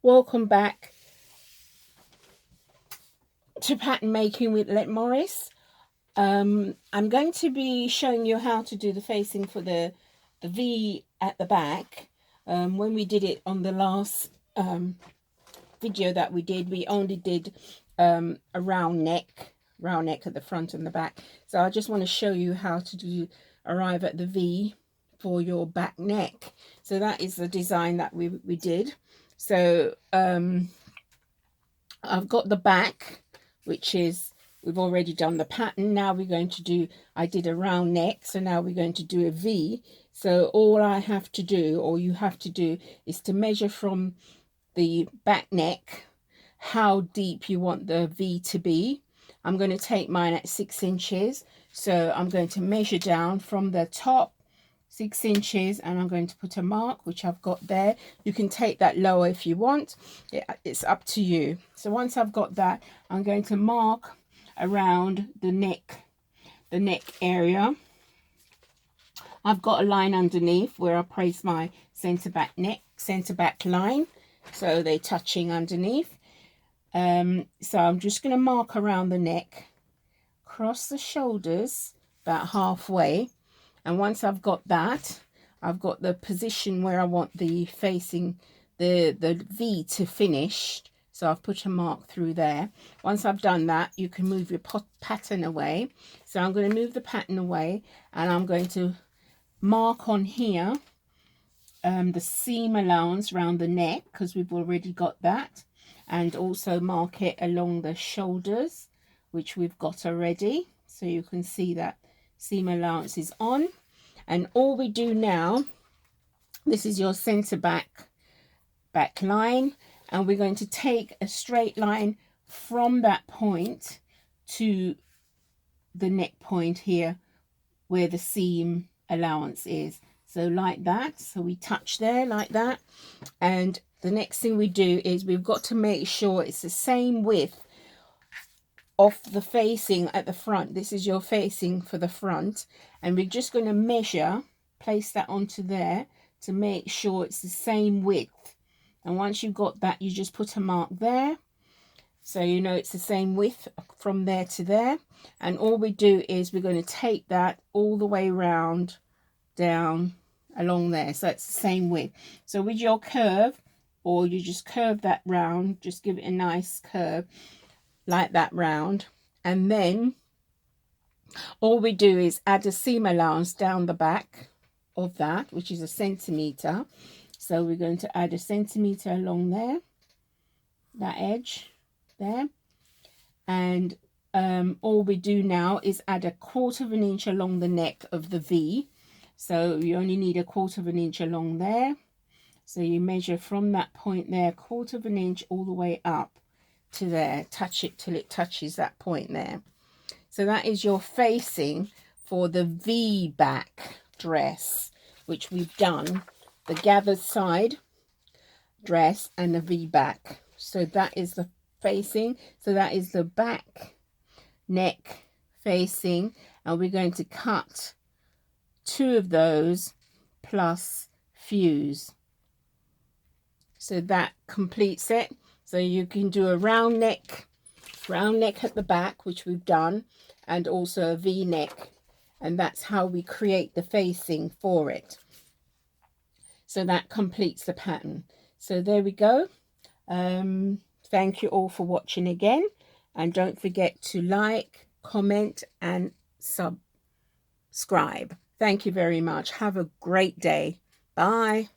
Welcome back to pattern making with Let Morris. I'm going to be showing you how to do the facing for the V at the back. When we did it on the last video that we did, we only did a round neck at the front and the back. So I just want to show you how to arrive at the V for your back neck. So that is the design that we did. So I've got the back, which is, we've already done the pattern. Now we're going to do, I did a round neck, so now we're going to do a V. So all I have to do, or you have to do, is to measure from the back neck how deep you want the V to be. I'm going to take mine at 6 inches. So I'm going to measure down from the top 6 inches, and I'm going to put a mark, which I've got there. You can take that lower if you want. It's up to you. So once I've got that, I'm going to mark around the neck area. I've got a line underneath where I place my center back line, so they're touching underneath. So I'm just going to mark around the neck, cross the shoulders about halfway. And once I've got that, I've got the position where I want the facing, the V to finish. So I've put a mark through there. Once I've done that, you can move your pattern away. So I'm going to move the pattern away, and I'm going to mark on here the seam allowance around the neck, because we've already got that. And also mark it along the shoulders, which we've got already. So you can see that seam allowance is on. And all we do now, this is your center back line, and we're going to take a straight line from that point to the neck point here where the seam allowance is. So like that. So we touch there like that. And the next thing we do is we've got to make sure it's the same width of the facing at the front. This is your facing for the front, and we're just going to measure, place that onto there to make sure it's the same width. And once you've got that, you just put a mark there, so you know it's the same width from there to there. And all we do is we're going to take that all the way round down along there, so it's the same width. So with your curve, or you just curve that round, just give it a nice curve like that round, and then all we do is add a seam allowance down the back of that, which is a centimeter. So we're going to add a centimeter along there, that edge there, and all we do now is add 1/4 of an inch along the neck of the V. So you only need 1/4 of an inch along there. So you measure from that point there 1/4 of an inch all the way up to there, touch it till it touches that point there. So that is your facing for the V back dress, which we've done, the gathered side dress and the V back. So that is the facing. So that is the back neck facing, and we're going to cut 2 of those plus fuse. So that completes it. So you can do a round neck at the back, which we've done, and also a V neck, and that's how we create the facing for it. So that completes the pattern. So there we go. Thank you all for watching again, and don't forget to like, comment and subscribe. Thank you very much. Have a great day. Bye.